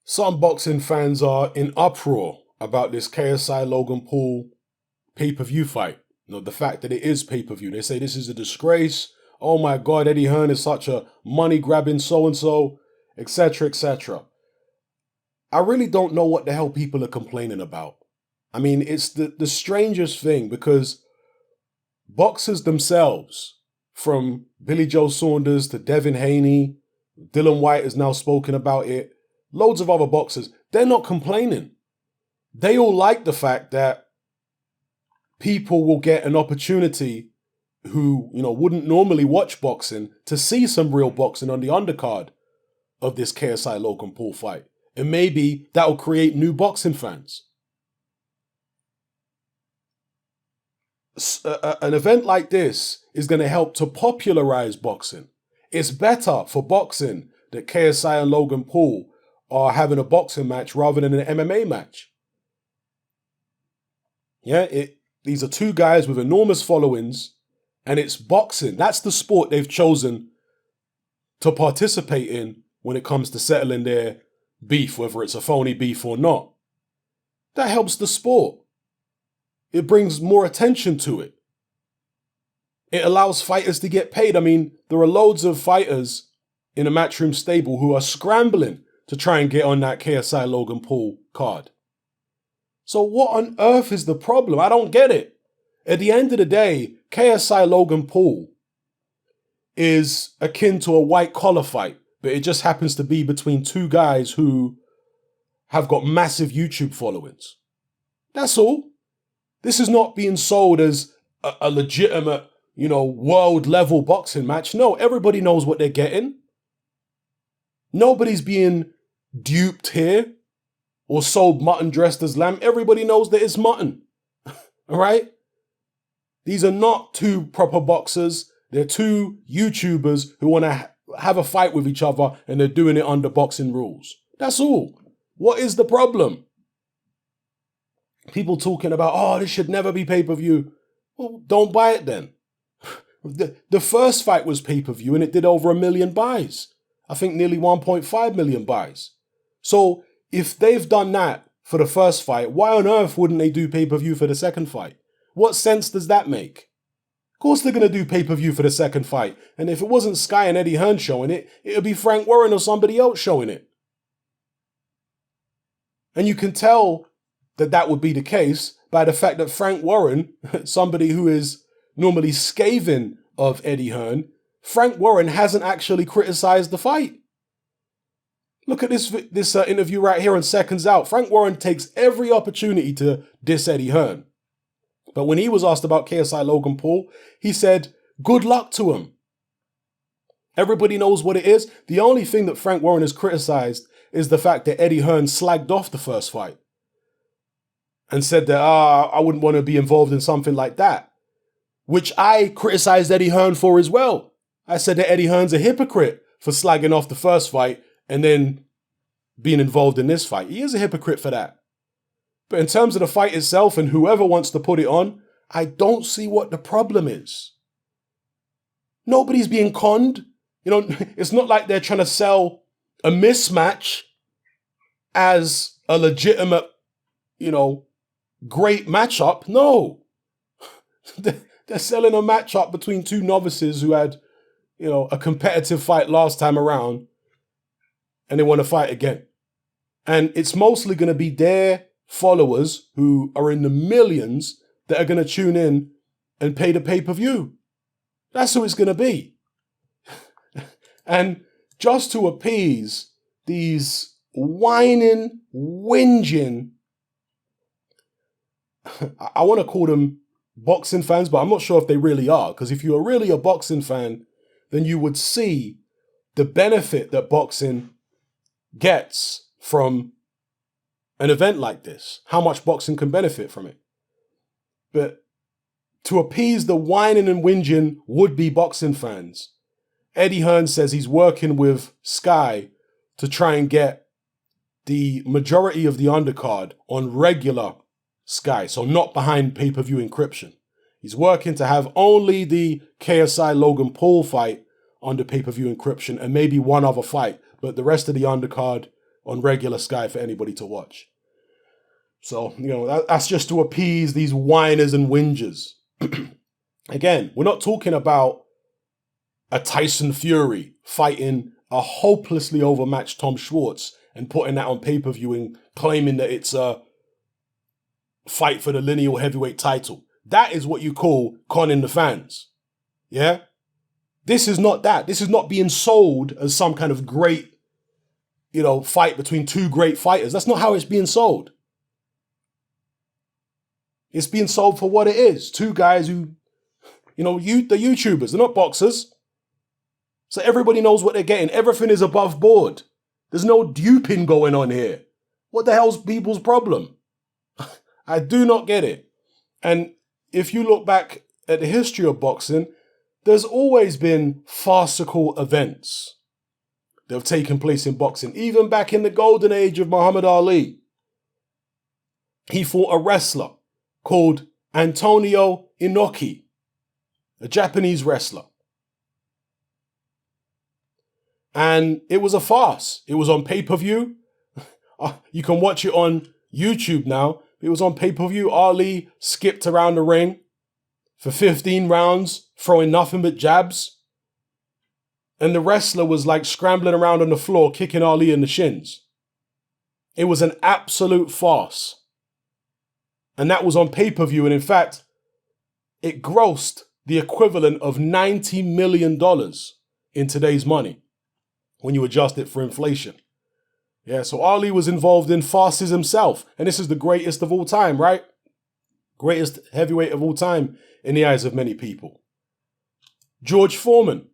Some boxing fans are in uproar about this KSI Logan Paul pay-per-view fight. The fact that it is pay-per-view. They say this is a disgrace. Oh my God, Eddie Hearn is such a money-grabbing so-and-so, etc., etc. I really don't know what the hell people are complaining about. I mean, it's the strangest thing because boxers themselves, from Billy Joe Saunders to Devin Haney, Dylan White has now spoken about it, loads of other boxers, they're not complaining. They all like the fact that people will get an opportunity who, wouldn't normally watch boxing to see some real boxing on the undercard of this KSI Logan Paul fight. And maybe that'll create new boxing fans. An event like this is going to help to popularize boxing. It's better for boxing that KSI and Logan Paul are having a boxing match rather than an MMA match. Yeah, these are two guys with enormous followings, and it's boxing. That's the sport they've chosen to participate in when it comes to settling their beef, whether it's a phony beef or not. That helps the sport. It brings more attention to it. It allows fighters to get paid. I mean, there are loads of fighters in a Matchroom stable who are scrambling to try and get on that KSI Logan Paul card. So what on earth is the problem? I don't get it. At the end of the day, KSI Logan Paul is akin to a white collar fight, but it just happens to be between two guys who have got massive YouTube followings. That's all. This is not being sold as a legitimate, world level boxing match. No, everybody knows what they're getting. Nobody's being duped here or sold mutton dressed as lamb. Everybody knows that it's mutton. All right? These are not two proper boxers. They're two YouTubers who want to have a fight with each other, and they're doing it under boxing rules. That's all. What is the problem? People talking about, oh, this should never be pay-per-view. Well, don't buy it then. The first fight was pay-per-view and it did over 1 million buys. I think nearly 1.5 million buys. So if they've done that for the first fight, why on earth wouldn't they do pay-per-view for the second fight? What sense does that make? Of course they're going to do pay-per-view for the second fight. And if it wasn't Sky and Eddie Hearn showing it, it would be Frank Warren or somebody else showing it. And you can tell that would be the case by the fact that Frank Warren, somebody who is normally scathing of Eddie Hearn, Frank Warren hasn't actually criticized the fight. Look at this interview right here on Seconds Out. Frank Warren takes every opportunity to diss Eddie Hearn. But when he was asked about KSI Logan Paul, he said, good luck to him. Everybody knows what it is. The only thing that Frank Warren has criticized is the fact that Eddie Hearn slagged off the first fight and said that, I wouldn't want to be involved in something like that, which I criticized Eddie Hearn for as well. I said that Eddie Hearn's a hypocrite for slagging off the first fight and then being involved in this fight. He is a hypocrite for that. But in terms of the fight itself and whoever wants to put it on, I don't see what the problem is. Nobody's being conned. It's not like they're trying to sell a mismatch as a legitimate, great matchup. No. They're selling a matchup between two novices who had, a competitive fight last time around, and they want to fight again. And it's mostly going to be their followers who are in the millions that are going to tune in and pay the pay-per-view. That's who it's going to be. And just to appease these whining, whinging, I want to call them boxing fans, but I'm not sure if they really are, because if you're really a boxing fan, then you would see the benefit that boxing gets from an event like this, how much boxing can benefit from it. But to appease the whining and whinging would-be boxing fans, Eddie Hearn says he's working with Sky to try and get the majority of the undercard on regular Sky, so not behind pay-per-view encryption. He's working to have only the KSI Logan Paul fight under pay-per-view encryption and maybe one other fight, but the rest of the undercard on regular Sky for anybody to watch. So, that's just to appease these whiners and whingers. Again, we're not talking about a Tyson Fury fighting a hopelessly overmatched Tom Schwartz and putting that on pay-per-view and claiming that it's a fight for the lineal heavyweight title. That is what you call conning the fans. Yeah? This is not that. This is not being sold as some kind of great, fight between two great fighters. That's not how it's being sold. It's being sold for what it is. Two guys who, the YouTubers, they're not boxers. So everybody knows what they're getting. Everything is above board. There's no duping going on here. What the hell's people's problem? I do not get it. And if you look back at the history of boxing, there's always been farcical events that have taken place in boxing. Even back in the golden age of Muhammad Ali, he fought a wrestler called Antonio Inoki, a Japanese wrestler. And it was a farce. It was on pay-per-view. You can watch it on YouTube now. It was on pay-per-view. Ali skipped around the ring for 15 rounds, throwing nothing but jabs. And the wrestler was like scrambling around on the floor, kicking Ali in the shins. It was an absolute farce. And that was on pay-per-view. And in fact, it grossed the equivalent of $90 million in today's money when you adjust it for inflation. Yeah, so Ali was involved in farces himself. And this is the greatest of all time, right? Greatest heavyweight of all time in the eyes of many people. George Foreman.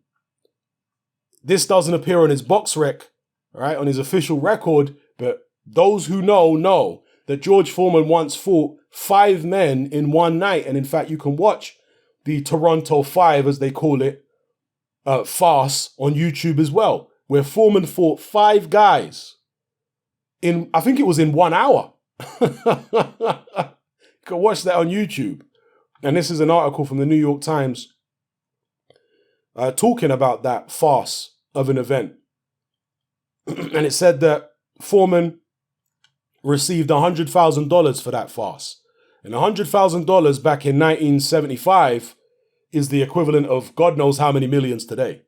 This doesn't appear on his box rec, right, on his official record, but those who know that George Foreman once fought 5 men in one night. And in fact, you can watch the Toronto 5, as they call it, farce on YouTube as well, where Foreman fought 5 guys I think it was in 1 hour. You can watch that on YouTube. And this is an article from the New York Times talking about that farce of an event. And it said that Foreman received $100,000 for that farce. And $100,000 back in 1975 is the equivalent of God knows how many millions today.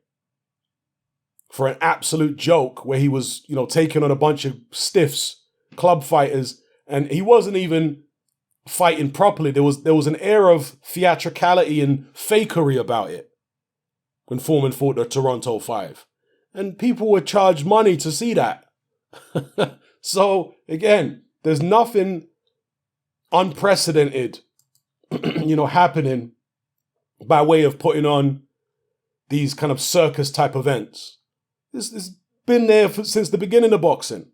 For an absolute joke where he was, taking on a bunch of stiffs, club fighters, and he wasn't even fighting properly. There was an air of theatricality and fakery about it when Foreman fought the Toronto 5. And people were charged money to see that. So, again, there's nothing unprecedented, happening by way of putting on these kind of circus type events. This has been there since the beginning of boxing.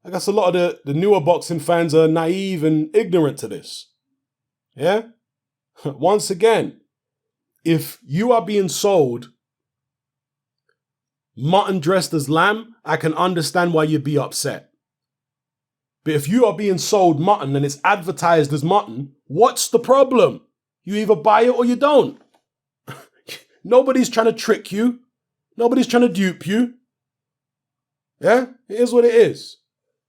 I guess a lot of the newer boxing fans are naive and ignorant to this. Yeah? Once again, if you are being sold mutton dressed as lamb, I can understand why you'd be upset. But if you are being sold mutton and it's advertised as mutton, what's the problem? You either buy it or you don't. Nobody's trying to trick you. Nobody's trying to dupe you. Yeah? It is what it is.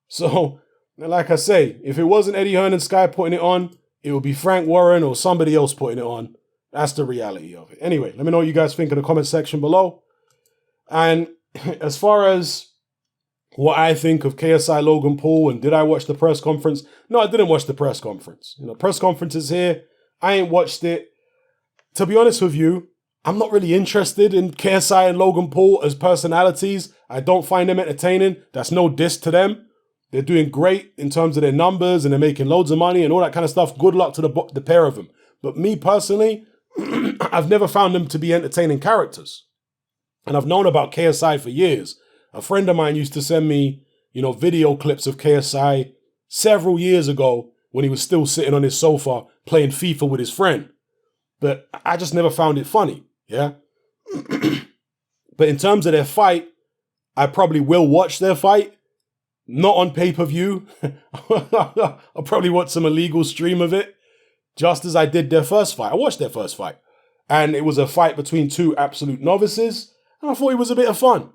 So, like I say, if it wasn't Eddie Hearn and Sky putting it on, it would be Frank Warren or somebody else putting it on. That's the reality of it. Anyway, let me know what you guys think in the comment section below. And as far as what I think of KSI Logan Paul and did I watch the press conference? No, I didn't watch the press conference. Press conference is here. I ain't watched it. To be honest with you, I'm not really interested in KSI and Logan Paul as personalities. I don't find them entertaining. That's no diss to them. They're doing great in terms of their numbers and they're making loads of money and all that kind of stuff. Good luck to the pair of them. But me personally, I've never found them to be entertaining characters. And I've known about KSI for years. A friend of mine used to send me, video clips of KSI several years ago when he was still sitting on his sofa playing FIFA with his friend. But I just never found it funny. Yeah. But in terms of their fight, I probably will watch their fight. Not on pay-per-view. I'll probably watch some illegal stream of it. Just as I did their first fight. I watched their first fight. And it was a fight between 2 absolute novices. And I thought it was a bit of fun.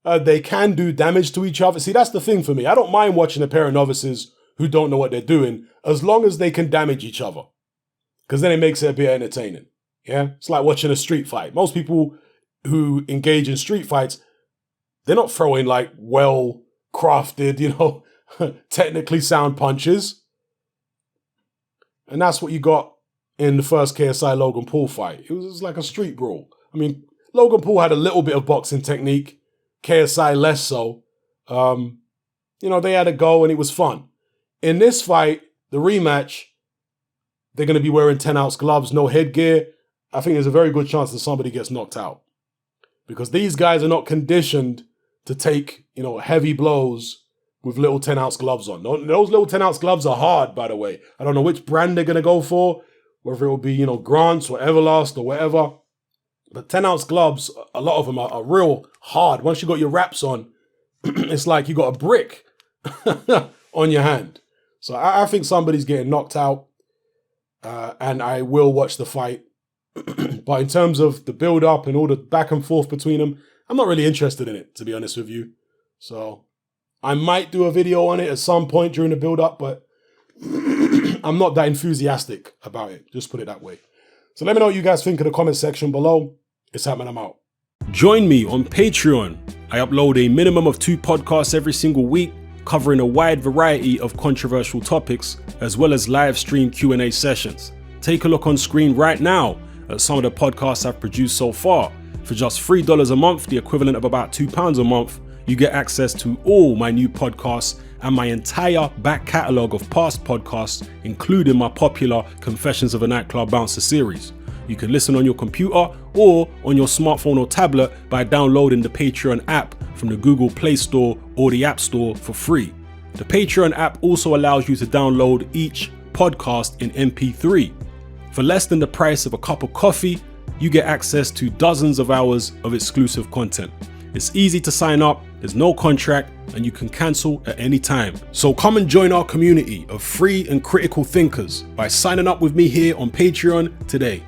They can do damage to each other. See, that's the thing for me. I don't mind watching a pair of novices who don't know what they're doing, as long as they can damage each other. Because then it makes it a bit entertaining. Yeah? It's like watching a street fight. Most people who engage in street fights, they're not throwing like well-crafted, technically sound punches. And that's what you got in the first KSI Logan Paul fight. It was like a street brawl. I mean, Logan Paul had a little bit of boxing technique, KSI less so. They had a go and it was fun. In this fight, the rematch, they're going to be wearing 10-ounce gloves, no headgear. I think there's a very good chance that somebody gets knocked out. Because these guys are not conditioned to take, heavy blows with little 10-ounce gloves on. Those little 10-ounce gloves are hard, by the way. I don't know which brand they're going to go for, whether it will be, Grants or Everlast or whatever. But 10-ounce gloves, a lot of them are real hard. Once you got your wraps on, it's like you got a brick on your hand. So I think somebody's getting knocked out, and I will watch the fight. But in terms of the build-up and all the back and forth between them, I'm not really interested in it, to be honest with you. So I might do a video on it at some point during the build-up, but I'm not that enthusiastic about it. Just put it that way. So let me know what you guys think in the comment section below. It's happening, I'm out. Join me on Patreon. I upload a minimum of 2 podcasts every single week, covering a wide variety of controversial topics, as well as live stream Q&A sessions. Take a look on screen right now at some of the podcasts I've produced so far. For just $3 a month, the equivalent of about £2 a month, you get access to all my new podcasts and my entire back catalogue of past podcasts, including my popular Confessions of a Nightclub Bouncer series. You can listen on your computer or on your smartphone or tablet by downloading the Patreon app from the Google Play Store or the App Store for free. The Patreon app also allows you to download each podcast in MP3. For less than the price of a cup of coffee, you get access to dozens of hours of exclusive content. It's easy to sign up, there's no contract, and you can cancel at any time. So come and join our community of free and critical thinkers by signing up with me here on Patreon today.